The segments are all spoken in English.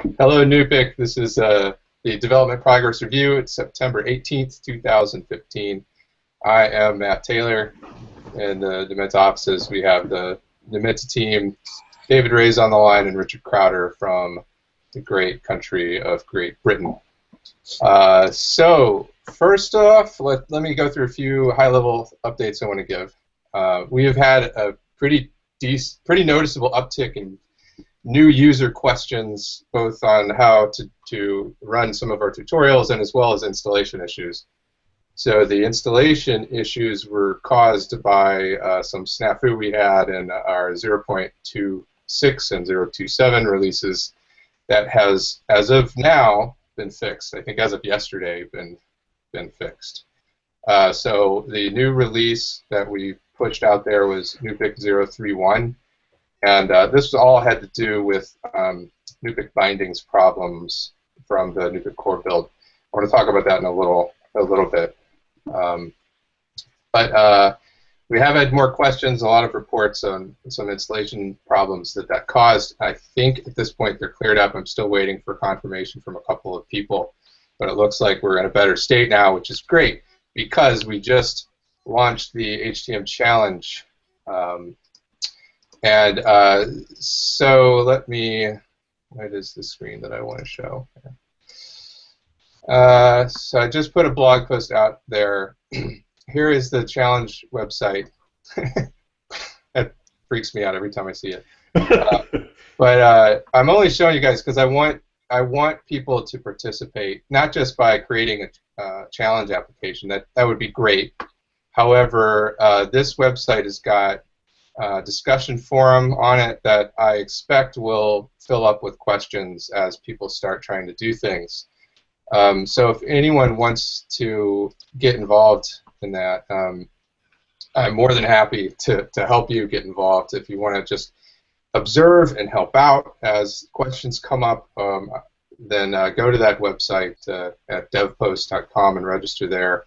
Hello, NuPIC. This is the Development Progress Review. It's September 18th, 2015. I am Matt Taylor. In the Nementa offices, we have the Nementa team, David Ray's on the line, and Richard Crowder from the great country of Great Britain. So, first off, let me go through a few high-level updates I want to give. We have had a pretty noticeable uptick in new user questions, both on how to run some of our tutorials and as well as installation issues. So the installation issues were caused by some snafu we had in our 0.26 and 0.27 releases that has, as of now, been fixed. I think as of yesterday, been fixed. So the new release that we pushed out there was NuPIC 0.31. And this all had to do with NuPIC bindings problems from the NuPIC core build. I want to talk about that in a little bit. But we have had more questions, a lot of reports on some installation problems that caused. I think at this point they're cleared up. I'm still waiting for confirmation from a couple of people. But it looks like we're in a better state now, which is great because we just launched the HTM challenge. So let me, what is the screen that I want to show? So I just put a blog post out there. Here is the challenge website. That freaks me out every time I see it. But I'm only showing you guys because I want people to participate, not just by creating a challenge application. That would be great. However, this website has got discussion forum on it that I expect will fill up with questions as people start trying to do things. So if anyone wants to get involved in that, I'm more than happy to help you get involved. If you want to just observe and help out as questions come up, then go to that website at devpost.com and register there.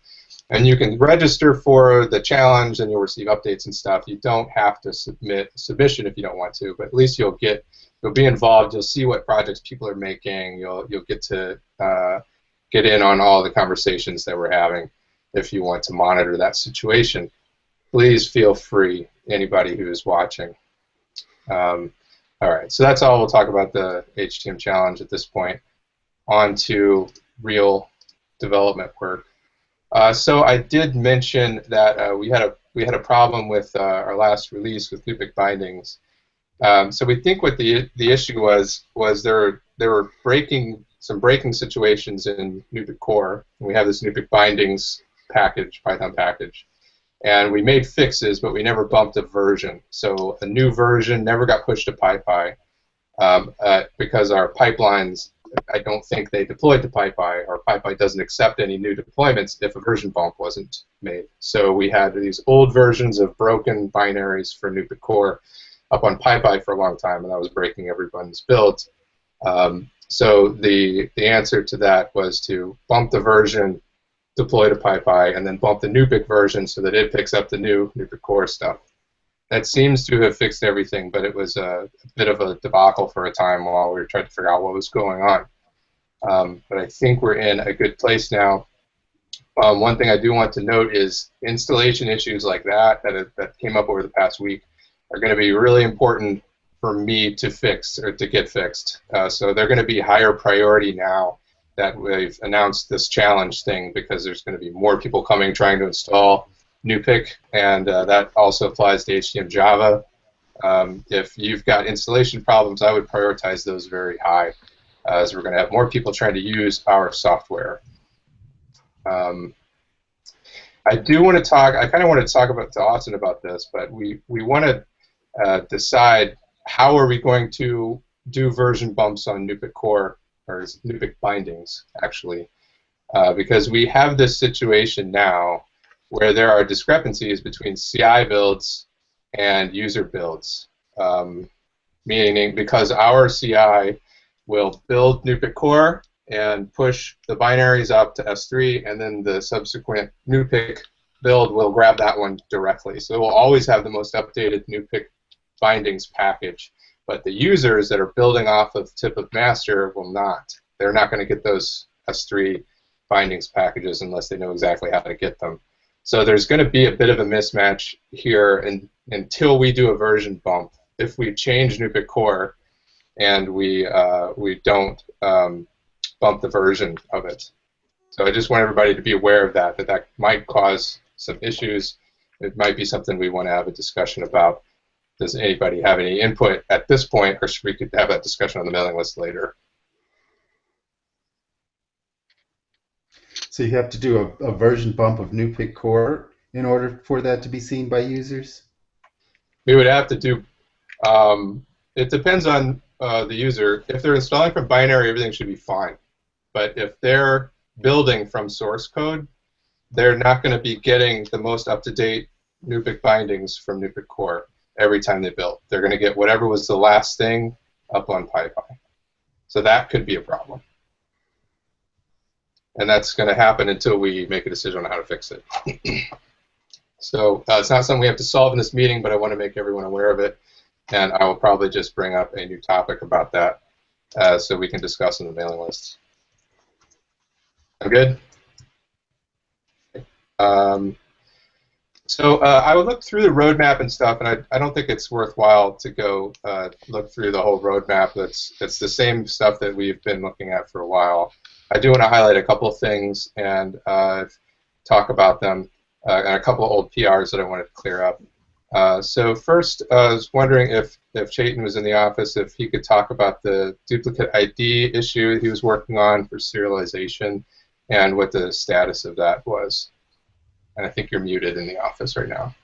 And you can register for the challenge, and you'll receive updates and stuff. You don't have to submit a submission if you don't want to, but at least you'll be involved. You'll see what projects people are making. You'll get to get in on all the conversations that we're having. If you want to monitor that situation, please feel free. Anybody who is watching. All right, so that's all we'll talk about the HTM challenge at this point. On to real development work. So I did mention that we had a problem with our last release with NuPIC bindings. So we think what the issue was there were some breaking situations in NuPIC core. We have this NuPIC bindings package, Python package, and we made fixes, but we never bumped a version. So a new version never got pushed to PyPy because our pipelines, I don't think they deployed to PyPy, or PyPy doesn't accept any new deployments if a version bump wasn't made. So we had these old versions of broken binaries for NuPIC core up on PyPy for a long time, and that was breaking everyone's builds. So the answer to that was to bump the version, deploy to PyPy, and then bump the NuPIC version so that it picks up the new NuPIC core stuff. That seems to have fixed everything, but it was a bit of a debacle for a time while we were trying to figure out what was going on. But I think we're in a good place now. One thing I do want to note is installation issues like that came up over the past week are going to be really important for me to fix or to get fixed. So they're going to be higher priority now that we've announced this challenge thing, because there's going to be more people coming trying to install NuPIC, and that also applies to HTM Java. If you've got installation problems, I would prioritize those very high, as we're going to have more people trying to use our software. I do want to talk. I kind of want to talk to Austin about this, but we want to decide how are we going to do version bumps on NuPIC core, or NuPIC bindings, actually, because we have this situation now where there are discrepancies between CI builds and user builds, meaning because our CI will build NuPIC core and push the binaries up to S3, and then the subsequent NuPIC build will grab that one directly. So we'll always have the most updated NuPIC bindings package, but the users that are building off of tip of master will not. They're not going to get those S3 bindings packages unless they know exactly how to get them. So there's going to be a bit of a mismatch here until we do a version bump. If we change NuPIC core and we don't bump the version of it. So I just want everybody to be aware of that that might cause some issues. It might be something we want to have a discussion about. Does anybody have any input at this point, or should we could have that discussion on the mailing list later? So you have to do a version bump of NuPIC core in order for that to be seen by users? We would have to do, it depends on the user. If they're installing from binary, everything should be fine. But if they're building from source code, they're not going to be getting the most up-to-date NuPIC bindings from NuPIC core every time they build. They're going to get whatever was the last thing up on PyPy. So that could be a problem. And that's going to happen until we make a decision on how to fix it. So it's not something we have to solve in this meeting, but I want to make everyone aware of it. And I will probably just bring up a new topic about that so we can discuss in the mailing list. I'm good? So I would look through the roadmap and stuff, and I don't think it's worthwhile to go look through the whole roadmap. It's the same stuff that we've been looking at for a while. I do want to highlight a couple of things and talk about them, and a couple of old PRs that I wanted to clear up. So first, I was wondering if Chetan was in the office, if he could talk about the duplicate ID issue he was working on for serialization and what the status of that was. And I think you're muted in the office right now.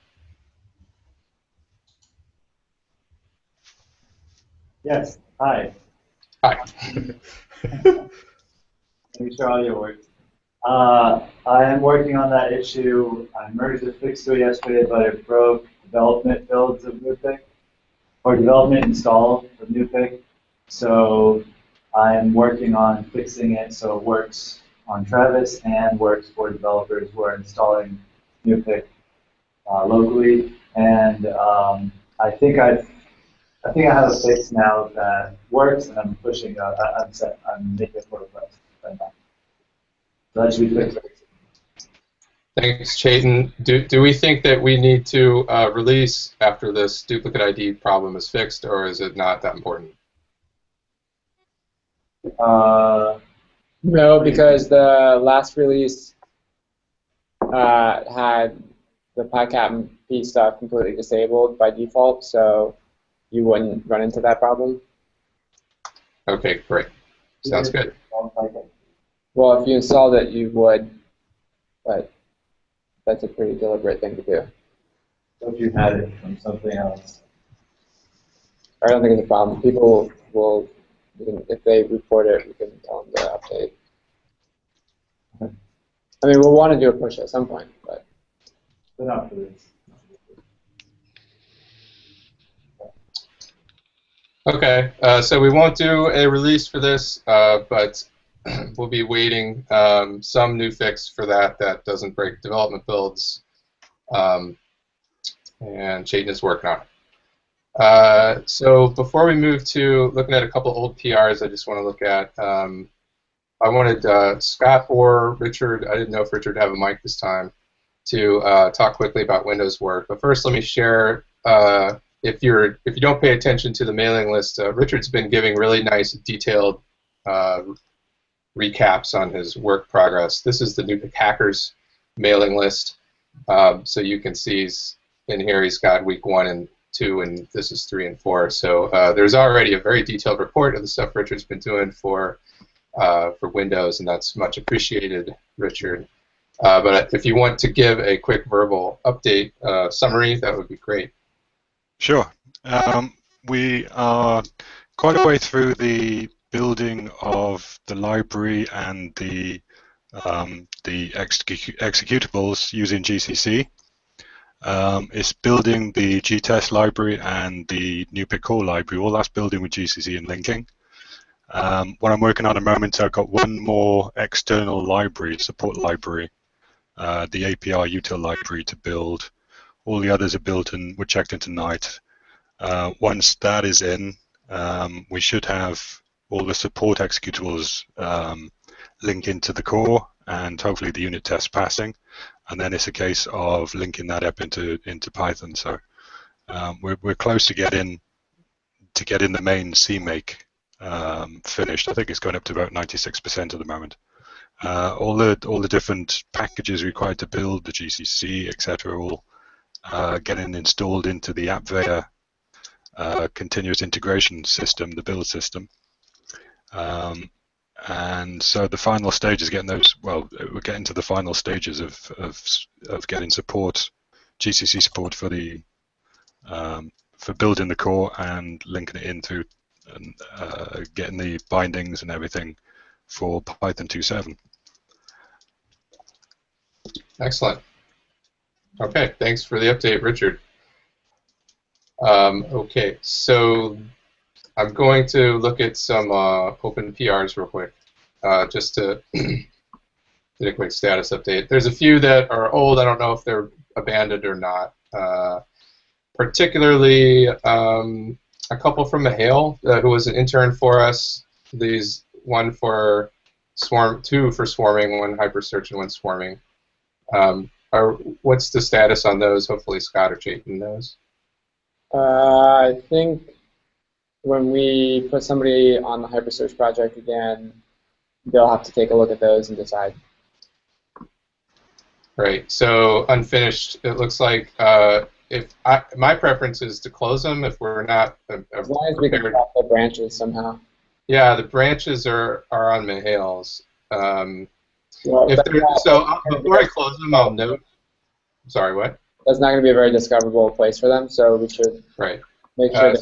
Yes. Hi. Hi. Make sure audio works. I am working on that issue. I merged the fix to it yesterday, but it broke development builds of NuPIC, or development install of NuPIC. So I'm working on fixing it so it works on Travis and works for developers who are installing NuPIC locally. And I think I have a fix now that works, and I'm pushing. I'm making a pull request right now. So that should be fixed. Thanks, Chetan. Do we think that we need to release after this duplicate ID problem is fixed, or is it not that important? No, because the last release had the PyCap P stuff completely disabled by default, so you wouldn't run into that problem. Okay, great. Sounds good. Well, if you installed it, you would, but that's a pretty deliberate thing to do. So if you had it from something else. I don't think it's a problem. People will, if they report it, we can tell them to update. I mean, we'll want to do a push at some point, but not for this. Okay, so we won't do a release for this, but we'll be waiting some new fix for that doesn't break development builds, and Chetan is working on it. So before we move to looking at a couple old PRs, I just want to look at, I wanted Scott or Richard, I didn't know if Richard would have a mic this time, to talk quickly about Windows work. But first let me share, if you don't pay attention to the mailing list, Richard's been giving really nice detailed recaps on his work progress. This is the NuPIC Hackers mailing list. So you can see in here he's got week 1 and 2, and this is 3 and 4. So there's already a very detailed report of the stuff Richard's been doing for Windows, and that's much appreciated, Richard. But if you want to give a quick verbal update summary, that would be great. Sure. We are quite a way through the building of the library and the executables using GCC. It's building the GTest library and the NuPIC core library. All that's building with GCC and linking. What I'm working on at the moment, I've got one more external library, support library, the API util library to build. All the others are built and were checked in tonight. Once that is in, we should have all the support executables link into the core, and hopefully the unit test passing. And then it's a case of linking that up into Python. So we're close to getting the main CMake finished. I think it's going up to about 96% at the moment. All the different packages required to build the GCC, etc., all getting installed into the AppVeyor continuous integration system, the build system. And so the final stage is getting those. Well, we're getting to the final stages of getting support, GCC support for the for building the core and linking it in through and getting the bindings and everything for Python 2.7. Excellent. Okay, thanks for the update, Richard. Okay, so I'm going to look at some open PRs real quick, just to get a quick status update. There's a few that are old. I don't know if they're abandoned or not. Particularly a couple from Mahale, who was an intern for us. These one for two for swarming, one hypersearch and one swarming. What's the status on those? Hopefully Scott or Chayton knows. I think when we put somebody on the hypersearch project again, they'll have to take a look at those and decide. Right. So unfinished. It looks like my preference is to close them if we're not. As long as we can drop the branches somehow. Yeah, the branches are on Mahale's. Well, before I close them, I'll note. Sorry, what? That's not going to be a very discoverable place for them, so we should make sure to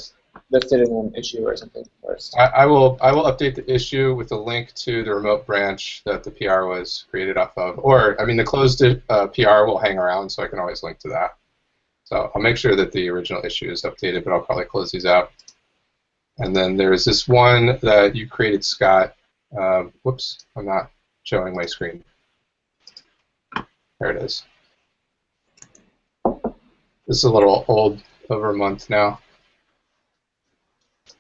list it in an issue or something first. I will update the issue with a link to the remote branch that the PR was created off of. Or, I mean, the closed PR will hang around, so I can always link to that. So I'll make sure that the original issue is updated, but I'll probably close these out. And then there's this one that you created, Scott. Whoops, I'm not showing my screen. There it is. This is a little old, over a month now.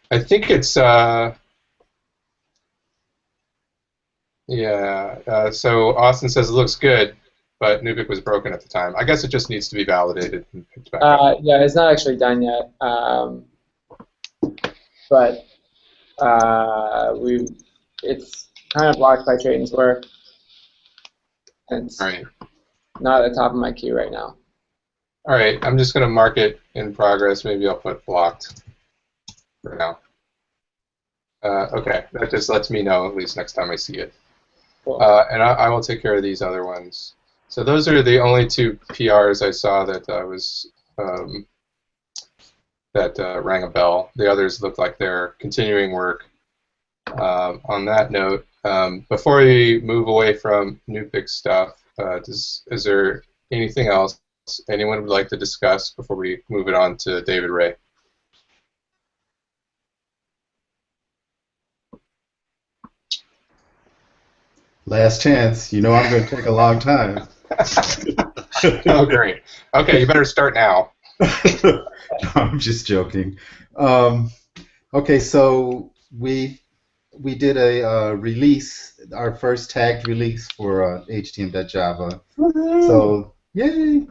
I think it's, so Austin says it looks good, but NuPIC was broken at the time. I guess it just needs to be validated and picked back up. Yeah, it's not actually done yet, but it's kind of blocked by Chayton's work. It's not at the top of my queue right now. All right, I'm just going to mark it in progress. Maybe I'll put blocked for now. Okay, that just lets me know at least next time I see it. Cool. And I will take care of these other ones. So those are the only two PRs I saw that rang a bell. The others look like they're continuing work. On that note, before we move away from NuPIC stuff, is there anything else anyone would like to discuss before we move it on to David Ray? Last chance. You know I'm going to take a long time. Oh, great. Okay, you better start now. No, I'm just joking. Okay, so we did a release, our first tagged release for HTML.java. So, yay!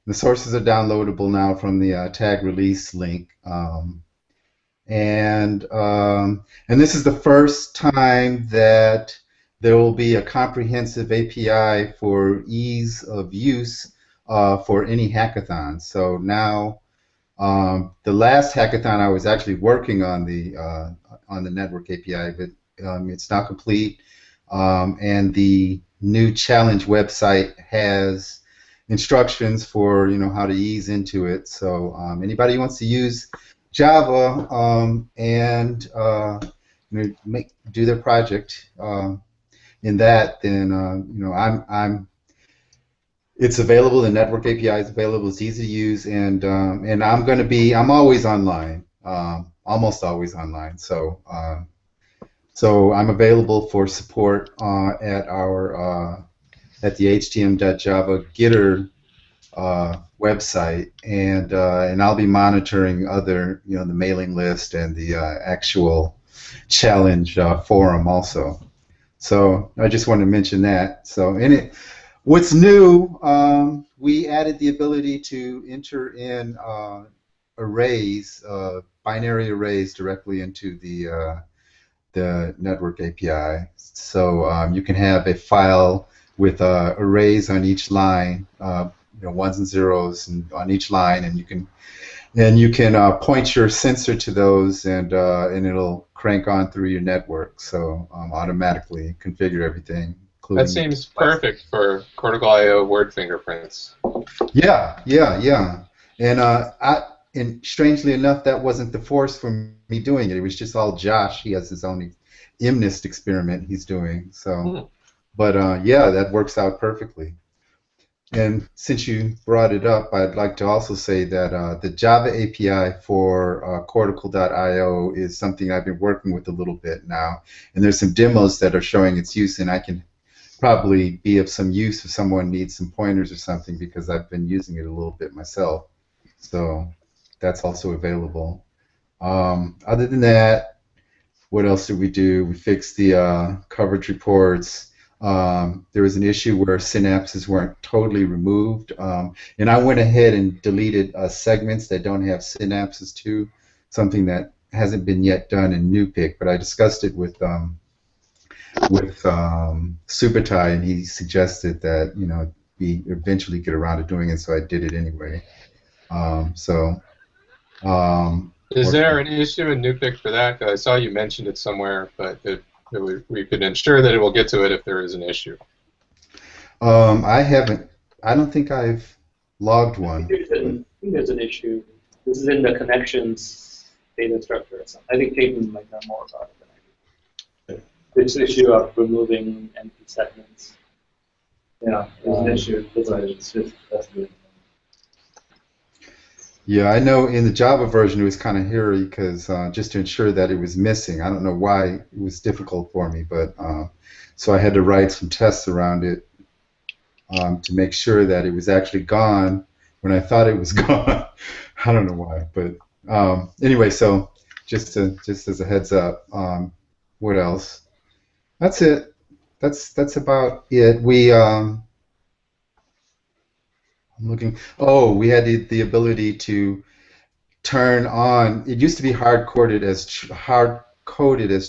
The sources are downloadable now from the tag release link. And this is the first time that there will be a comprehensive API for ease of use for any hackathon. So now, the last hackathon I was actually working on the network API, but it's now complete, and the new challenge website has instructions for how to ease into it. So anybody who wants to use Java and do their project in that, then it's available. The network API is available. It's easy to use, and I'm always online, almost always online. So I'm available for support at the HTML.java Gitter website, and I'll be monitoring other, the mailing list and the actual challenge forum also. So I just wanted to mention that. So what's new? We added the ability to enter in arrays, binary arrays, directly into the network API. So you can have a file with arrays on each line, ones and zeros on each line, and you can point your sensor to those, and it'll crank on through your network. So automatically configure everything, That including. seems perfect for Cortical I/O word fingerprints. Yeah. And strangely enough, that wasn't the force for me doing it. It was just all Josh. He has his own MNIST experiment he's doing. So, but yeah, that works out perfectly. And since you brought it up, I'd like to also say that the Java API for Cortical.io is something I've been working with a little bit now. And there's some demos that are showing its use, and I can probably be of some use if someone needs some pointers or something, because I've been using it a little bit myself. So that's also available. Other than that, what else did we do? We fixed the coverage reports. There was an issue where synapses weren't totally removed, and I went ahead and deleted segments that don't have synapses too, something that hasn't been yet done in NuPIC, but I discussed it with Subotai, and he suggested that we eventually get around to doing it, so I did it anyway. Is there an issue in NuPIC for that? I saw you mentioned it somewhere, but we could ensure that it will get to it if there is an issue. I don't think I've logged one. I think there's an issue. This is in the connections data structure or something. I think Peyton might know more about it than I do. This issue of removing empty segments. Yeah, there's an issue, but it's just that's good. Yeah, I know in the Java version it was kind of hairy because just to ensure that it was missing. I don't know why it was difficult for me, but so I had to write some tests around it to make sure that it was actually gone when I thought it was gone. I don't know why, but anyway, so just as a heads up, what else? That's it. That's about it. I'm looking. Oh, we had the ability to turn on. It used to be hard coded as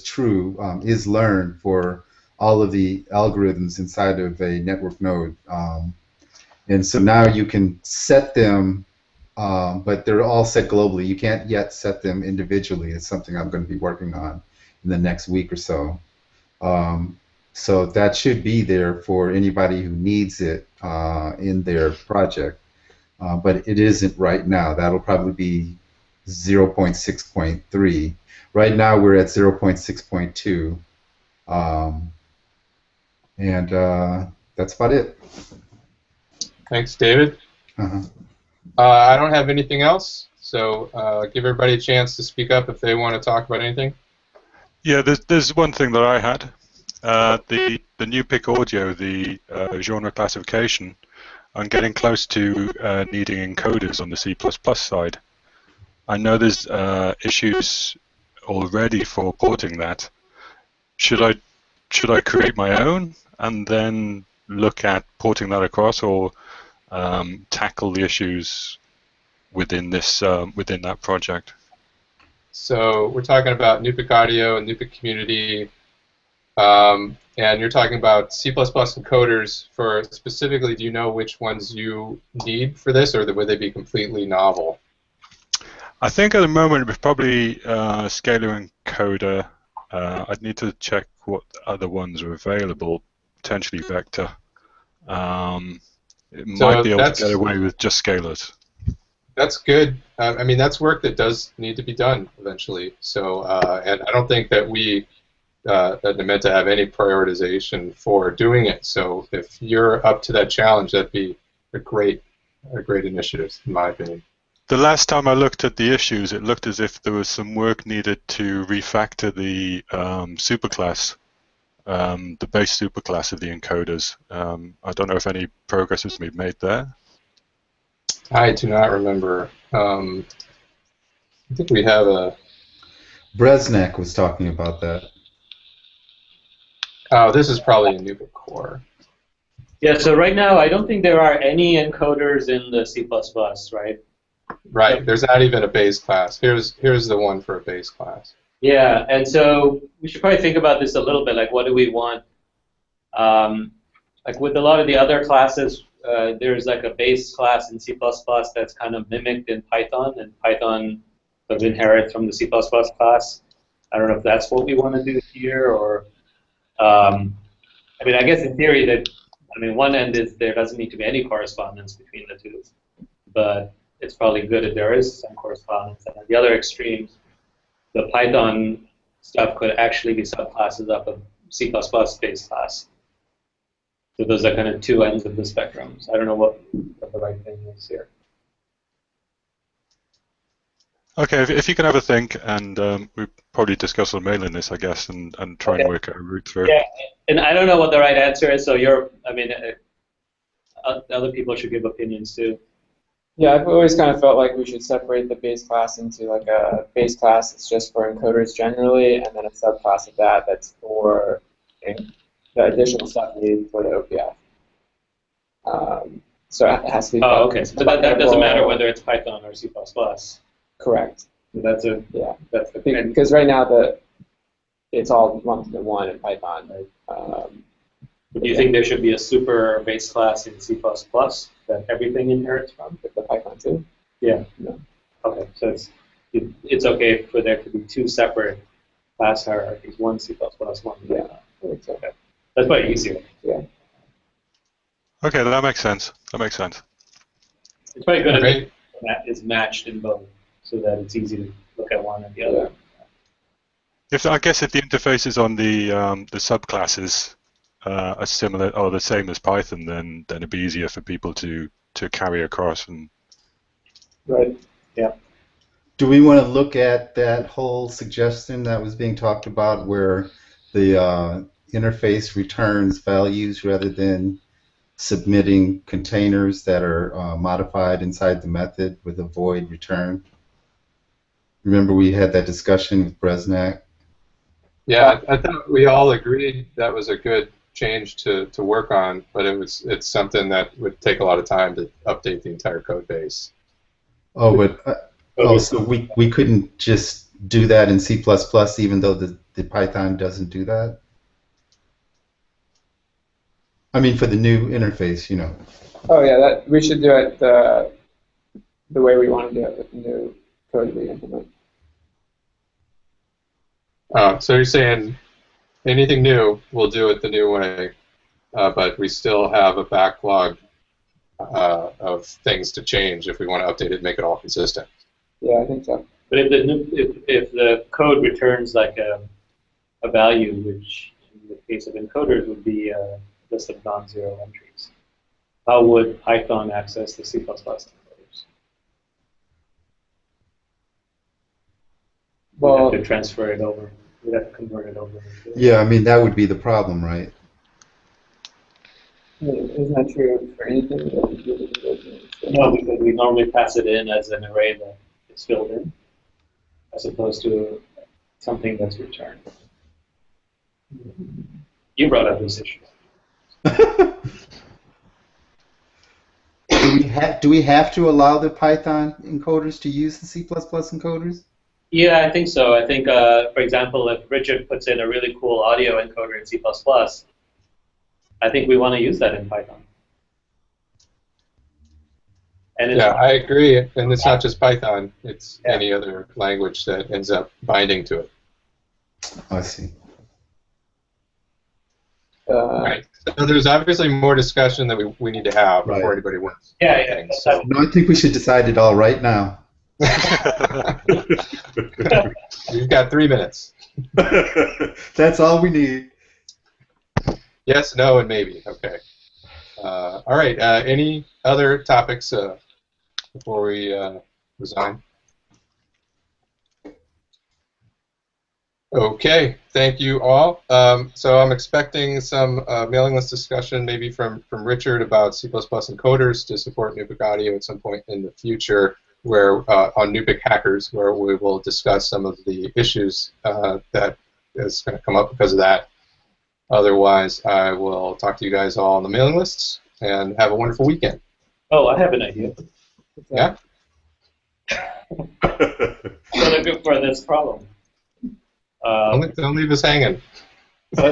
true is learned for all of the algorithms inside of a network node, and so now you can set them, but they're all set globally. You can't yet set them individually. It's something I'm going to be working on in the next week or so. So that should be there for anybody who needs it in their project, but it isn't right now. That'll probably be 0.6.3. Right now we're at 0.6.2, and that's about it. Thanks, David. I don't have anything else, so give everybody a chance to speak up if they want to talk about anything. Yeah, there's one thing that I had. The NuPIC audio, the genre classification, I'm getting close to needing encoders on the C++ side. I know there's issues already for porting that. Should I create my own and then look at porting that across, or tackle the issues within this within that project? So we're talking about NuPIC audio and NuPIC community. And you're talking about C++ encoders for specifically, do you know which ones you need for this, or would they be completely novel? I think at the moment it's probably scalar encoder. I'd need to check what other ones are available, potentially vector. It might be able to get away with just scalars. That's good. I mean, that's work that does need to be done eventually. So, and I don't think that we that are meant to have any prioritization for doing it. So if you're up to that challenge, that'd be a great initiative, in my opinion. The last time I looked at the issues, it looked as if there was some work needed to refactor the superclass, the base superclass of the encoders. I don't know if any progress has been made there. I do not remember. I think we have a. Bresnak was talking about that. Oh, this is probably a NuPIC core. Yeah, so right now I don't think there are any encoders in the C++, right? Right. There's not even a base class. Here's the one for a base class. Yeah, and so we should probably think about this a little bit, like what do we want? Like with a lot of the other classes, there's like a base class in C++ that's kind of mimicked in Python, and Python sort of inherits from the C++ class. I don't know if that's what we want to do here, or I mean, I guess in theory that, I mean, one end is there doesn't need to be any correspondence between the two, but it's probably good if there is some correspondence. And at the other extreme, the Python stuff could actually be subclasses of a C++ base class. So those are kind of two ends of the spectrum. So I don't know what the right thing is here. Okay, if you can have a think, and we probably discuss on mailing this, I guess, and try and work out a route through. Yeah, and I don't know what the right answer is. So I mean, other people should give opinions too. Yeah, I've always kind of felt like we should separate the base class into like a base class that's just for encoders generally, and then a subclass of that that's for the additional stuff needed for the OPF. So it has to be. Oh, okay. So that doesn't matter whether it's Python or C++. Correct. So that's the thing. Because right now it's all lumped into one in Python. Right? Do you think there should be a super base class in C++ that everything inherits from? The Python too? Yeah. No. Okay, so it's okay for there to be two separate class hierarchies, one C++, one Python. Yeah. I think so. Okay. That's probably easier. Yeah. Okay, that makes sense. That makes sense. It's probably good Okay. if that is matched in both, so that it's easy to look at one and the other. I guess if the interfaces on the subclasses are similar or the same as Python, then it'd be easier for people to carry across. And Right. Yeah. Do we want to look at that whole suggestion that was being talked about where the interface returns values rather than submitting containers that are modified inside the method with a void return? Remember we had that discussion with Bresnak? Yeah, I thought we all agreed that was a good change to work on, but it's something that would take a lot of time to update the entire code base. Oh, but so we couldn't just do that in C++ even though the Python doesn't do that? I mean, for the new interface, you know. Oh yeah, we should do it the way we want to do it with the new code we implement. So you're saying anything new, we'll do it the new way, but we still have a backlog of things to change if we want to update it and make it all consistent. Yeah, I think so. But if the code returns like a value, which in the case of encoders would be a list of non-zero entries, how would Python access the C++ encoders? Well, We'd have to transfer it over. We'd have to convert it over. Yeah, I mean, that would be the problem, right? isn't that true for anything? No, because we normally pass it in as an array that is filled in, as opposed to something that's returned. You brought up this issue. Do we have to allow the Python encoders to use the C++ encoders? Yeah, I think so. I think, for example, if Richard puts in a really cool audio encoder in C++, I think we want to use that in Python. And Yeah, I agree. And it's not just Python. It's any other language that ends up binding to it. I see. Right. So there's obviously more discussion that we need to have before anybody wants. Yeah. So. No, I think we should decide it all right now. You've got 3 minutes. That's all we need. Yes, no, and maybe. Okay. All right. Any other topics before we resign? Okay, thank you all. So I'm expecting some mailing list discussion maybe from Richard about C++ encoders to support NuPIC audio at some point in the future, where on NuPIC Hackers, where we will discuss some of the issues that is going to come up because of that. Otherwise, I will talk to you guys all on the mailing lists, and have a wonderful weekend. Oh, I have an idea. Yeah? For this problem. Don't leave us hanging. So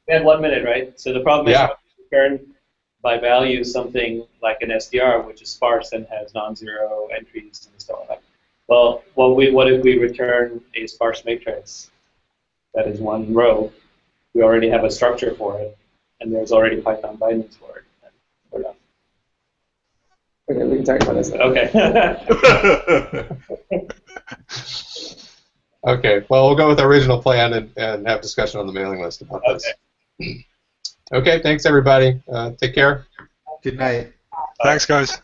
we had 1 minute, right? So the problem is Yeah. return by value something like an SDR, which is sparse and has non-zero entries and stuff like that. Well, what if we return a sparse matrix that is one row? We already have a structure for it, and there's already Python bindings for it. And we're done. Okay, we can talk about this. Okay. Okay, well, we'll go with our original plan and have discussion on the mailing list about this. Okay, thanks, everybody. Take care. Good night. Thanks, guys.